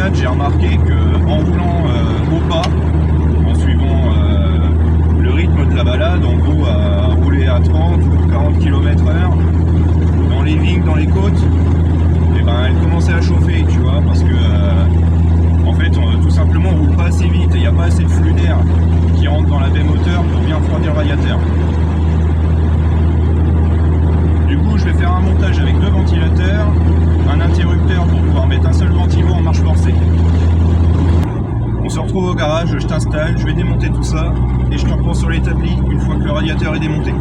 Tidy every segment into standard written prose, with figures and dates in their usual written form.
balade, j'ai remarqué qu'en roulant au pas, en suivant le rythme de la balade, en gros à rouler à 30 ou 40 km/h, dans les vignes, dans les côtes, et ben elle commençait à chauffer, tu vois, parce que en fait tout simplement on roule pas assez vite et il n'y a pas assez de flux d'air qui rentre dans la baie moteur pour bien refroidir le radiateur. Du coup je vais faire un montage avec deux ventilateurs, un interrupteur pour pouvoir mettre un seul ventilo en marche forcée. On se retrouve au garage, je t'installe, je vais démonter tout ça et je te reprends sur l'établi une fois que le radiateur est démonté.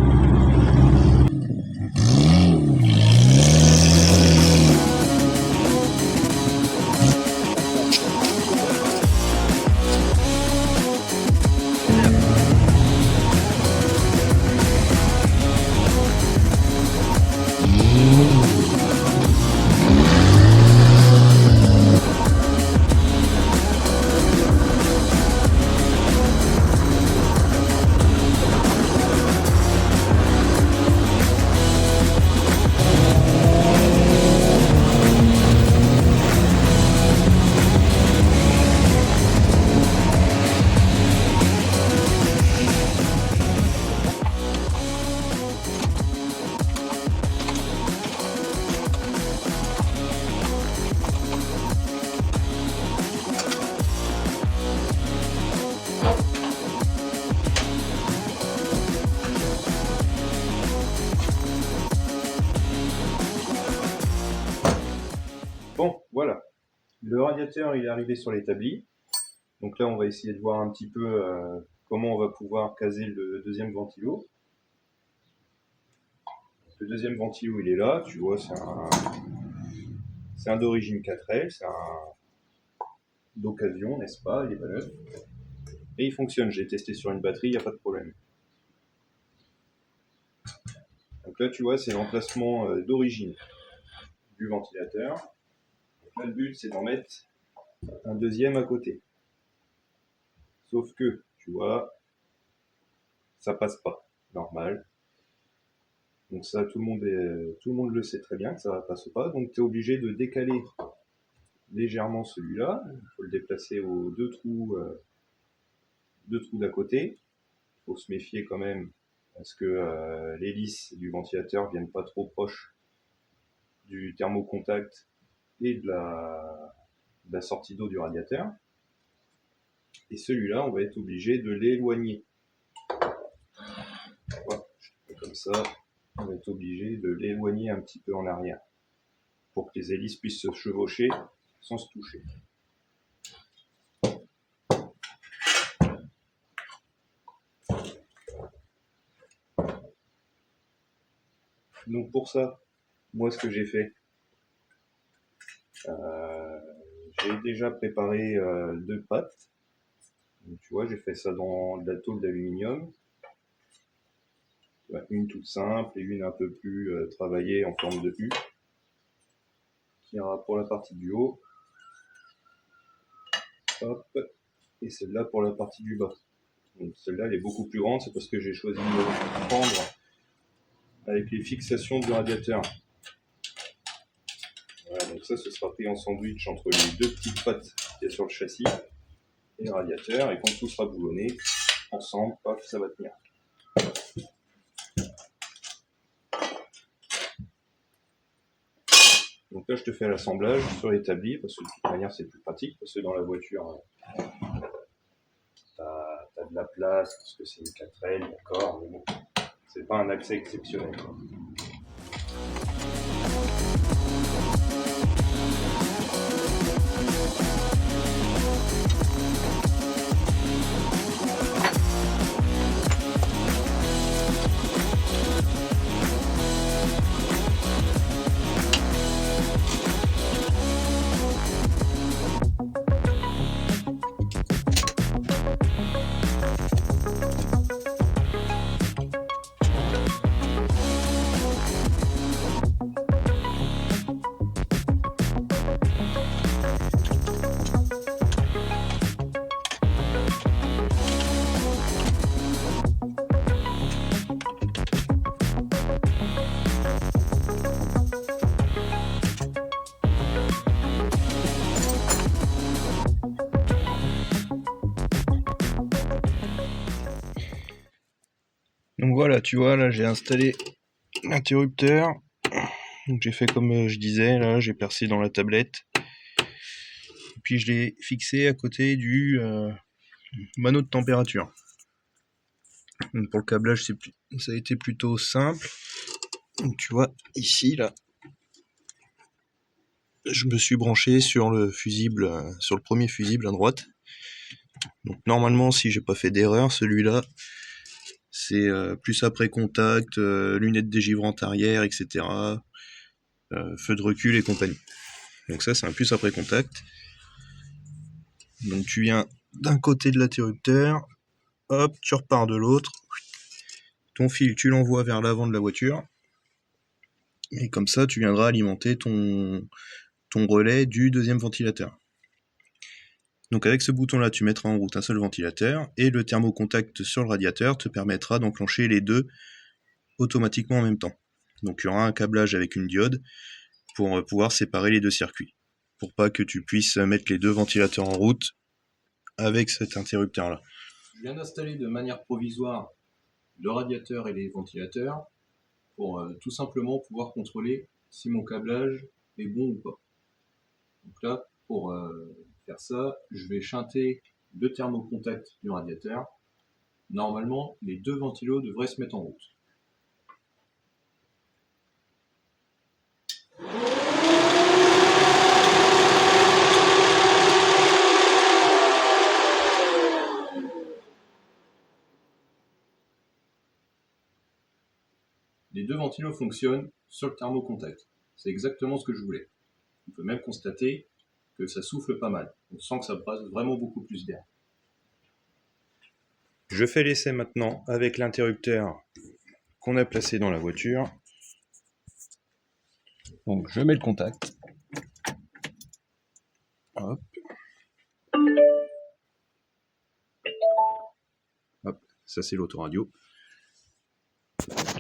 Bon, voilà, le radiateur il est arrivé sur l'établi. Donc là on va essayer de voir un petit peu comment on va pouvoir caser le deuxième ventilo. Le deuxième ventilo il est là, tu vois, c'est un d'origine 4L, c'est un d'occasion, n'est-ce pas, il est pas neuf. Et il fonctionne, j'ai testé sur une batterie, il n'y a pas de problème. Donc là tu vois c'est l'emplacement d'origine du ventilateur. Donc là le but c'est d'en mettre un deuxième à côté. Sauf que, tu vois, ça passe pas, normal. Donc ça, tout le monde le sait très bien que ça passe pas. Donc tu es obligé de décaler légèrement celui-là. Il faut le déplacer aux deux trous d'à côté. Il faut se méfier quand même parce que l'hélice du ventilateur viennent pas trop proche du thermocontact et de la sortie d'eau du radiateur. Et celui-là, on va être obligé de l'éloigner. Voilà, je fais comme ça. On va être obligé de l'éloigner un petit peu en arrière pour que les hélices puissent se chevaucher sans se toucher. Donc pour ça, moi ce que j'ai fait, j'ai déjà préparé deux pattes. Donc, tu vois, j'ai fait ça dans de la tôle d'aluminium. Une toute simple et une un peu plus travaillée en forme de U, qui ira pour la partie du haut. Hop. Et celle-là pour la partie du bas. Donc celle-là elle est beaucoup plus grande, c'est parce que j'ai choisi de prendre avec les fixations du radiateur. Voilà, donc ça ce sera pris en sandwich entre les deux petites pattes qu'il y a sur le châssis et le radiateur, et quand tout sera boulonné, ensemble, paf, ça va tenir. Donc là je te fais l'assemblage sur l'établi, parce que de toute manière c'est plus pratique, parce que dans la voiture t'as de la place, parce que c'est une 4L, d'accord, mais bon, c'est pas un accès exceptionnel, quoi. voilà, tu vois, là j'ai installé l'interrupteur. Donc j'ai fait comme je disais, là j'ai percé dans la tablette. Et puis je l'ai fixé à côté du mano de température. Donc pour le câblage, ça a été plutôt simple. Donc tu vois, ici, là, je me suis branché sur le fusible, sur le premier fusible à droite. Donc normalement, si j'ai pas fait d'erreur, celui-là, c'est plus après contact, lunettes dégivrantes arrière, etc. Feu de recul et compagnie. Donc ça, c'est un plus après contact. Donc tu viens d'un côté de l'interrupteur, hop, tu repars de l'autre. Ton fil, tu l'envoies vers l'avant de la voiture. Et comme ça, tu viendras alimenter ton relais du deuxième ventilateur. Donc avec ce bouton-là, tu mettras en route un seul ventilateur et le thermocontact sur le radiateur te permettra d'enclencher les deux automatiquement en même temps. Donc il y aura un câblage avec une diode pour pouvoir séparer les deux circuits, pour pas que tu puisses mettre les deux ventilateurs en route avec cet interrupteur-là. Je viens d'installer de manière provisoire le radiateur et les ventilateurs pour tout simplement pouvoir contrôler si mon câblage est bon ou pas. Donc là, pour faire ça, je vais shunter le thermocontact du radiateur. Normalement, les deux ventilos devraient se mettre en route. Les deux ventilos fonctionnent sur le thermocontact. C'est exactement ce que je voulais. On peut même constater que ça souffle pas mal. On sent que ça passe vraiment beaucoup plus d'air. Je fais l'essai maintenant avec l'interrupteur qu'on a placé dans la voiture. Donc je mets le contact. Hop. Hop, ça c'est l'autoradio.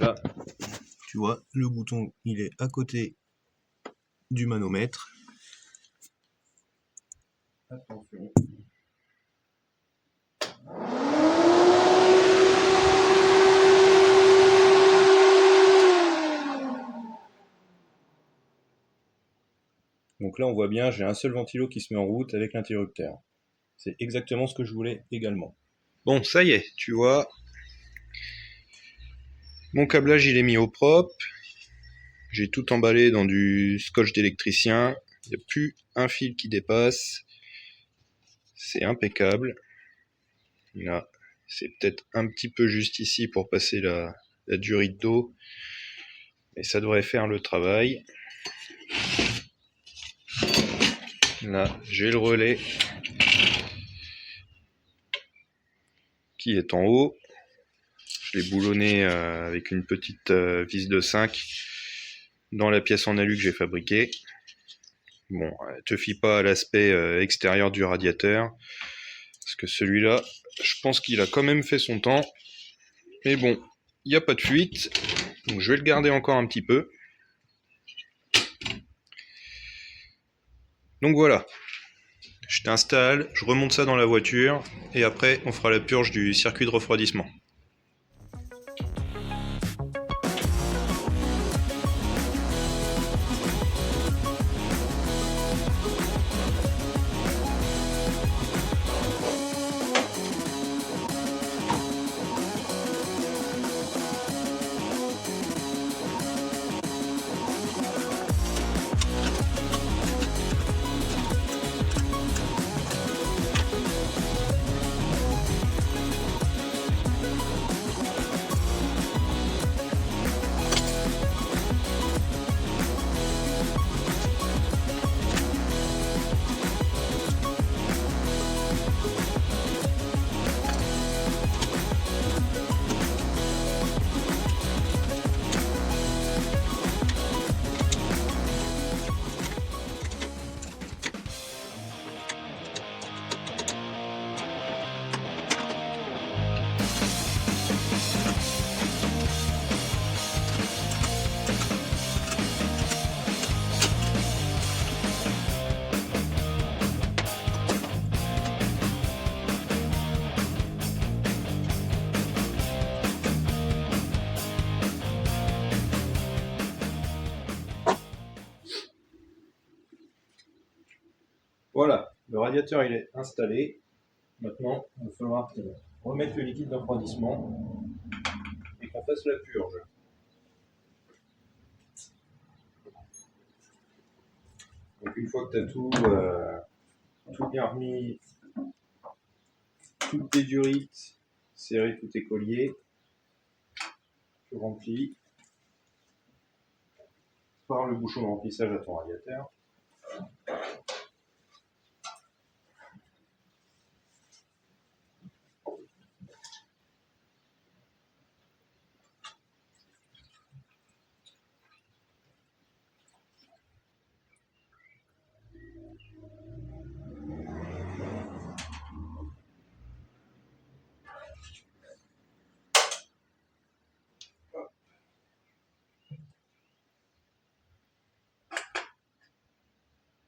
Là, tu vois, le bouton il est à côté du manomètre. Attention. Donc là on voit bien, j'ai un seul ventilo qui se met en route avec l'interrupteur. C'est exactement ce que je voulais également. Bon, ça y est, tu vois. Mon câblage il est mis au propre. J'ai tout emballé dans du scotch d'électricien. Il n'y a plus un fil qui dépasse. C'est impeccable. Là, c'est peut-être un petit peu juste ici pour passer la durite d'eau. Mais ça devrait faire le travail. Là, j'ai le relais qui est en haut. Je l'ai boulonné avec une petite vis de 5 dans la pièce en alu que j'ai fabriquée. Bon, te fie pas à l'aspect extérieur du radiateur, parce que celui-là, je pense qu'il a quand même fait son temps. Mais bon, il n'y a pas de fuite, donc je vais le garder encore un petit peu. Donc voilà, je t'installe, je remonte ça dans la voiture, et après on fera la purge du circuit de refroidissement. Voilà, le radiateur il est installé. Maintenant, il va falloir remettre le liquide de refroidissement et qu'on fasse la purge. Donc une fois que tu as tout bien remis, toutes tes durites, serré tous tes colliers, tu remplis par le bouchon de remplissage à ton radiateur.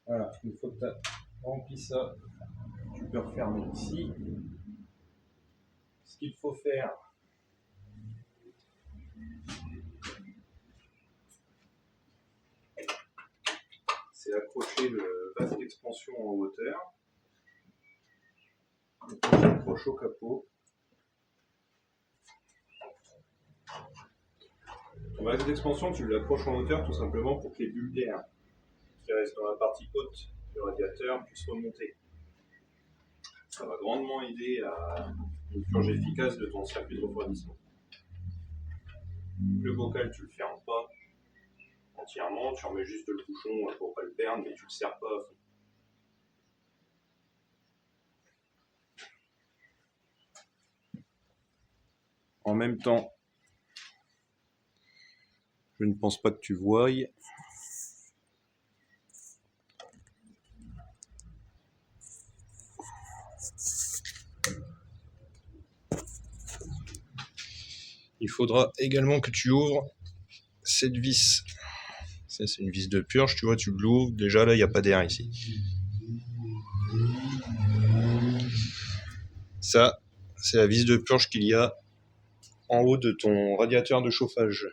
Voilà, une fois que tu as rempli ça, tu peux refermer ici. Ce qu'il faut faire, c'est accrocher le vase d'expansion en hauteur. On l'accroche au capot. Ton vase d'expansion, tu l'accroches en hauteur tout simplement pour que les bulles d'air qui restent dans la partie haute du radiateur puissent remonter. Ça va grandement aider à une purge efficace de ton circuit de refroidissement. Le bocal, tu le fermes pas entièrement, tu remets juste le bouchon pour pas le perdre, mais tu le serres pas à fond. En même temps, je ne pense pas que tu voies. Il faudra également que tu ouvres cette vis. Ça, c'est une vis de purge, tu vois, tu l'ouvres. Déjà, là, il n'y a pas d'air ici. Ça, c'est la vis de purge qu'il y a en haut de ton radiateur de chauffage.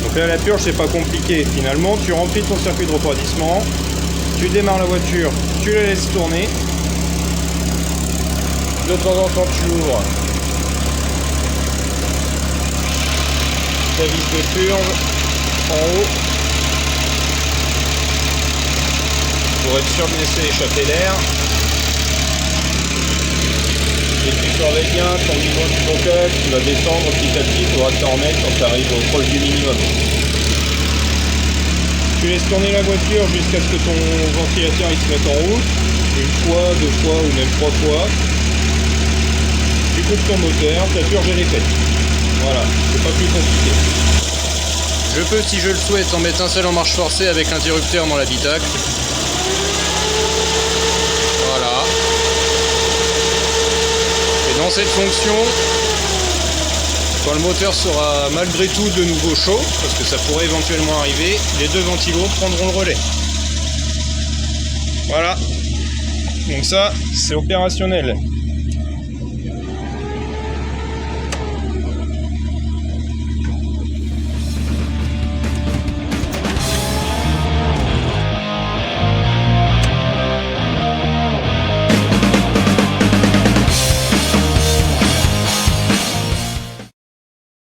Donc là, la purge, c'est pas compliqué. Finalement, tu remplis ton circuit de refroidissement, tu démarres la voiture, tu la laisses tourner. De temps en temps, tu ouvres ta vis de purge en haut pour être sûr de laisser échapper l'air. Et tu surveilles bien ton niveau du bocal, tu vas descendre petit à petit, il faudra que tu en remettes quand tu arrives proche du minimum. Tu laisses tourner la voiture jusqu'à ce que ton ventilateur il se mette en route, une fois, deux fois ou même trois fois. Tu coupes ton moteur, ta purge elle est faite. Voilà, c'est pas plus compliqué. Je peux, si je le souhaite, en mettre un seul en marche forcée avec l'interrupteur dans l'habitacle. Voilà. Et dans cette fonction, quand le moteur sera malgré tout de nouveau chaud, parce que ça pourrait éventuellement arriver, les deux ventilos prendront le relais. Voilà. Donc ça, c'est opérationnel.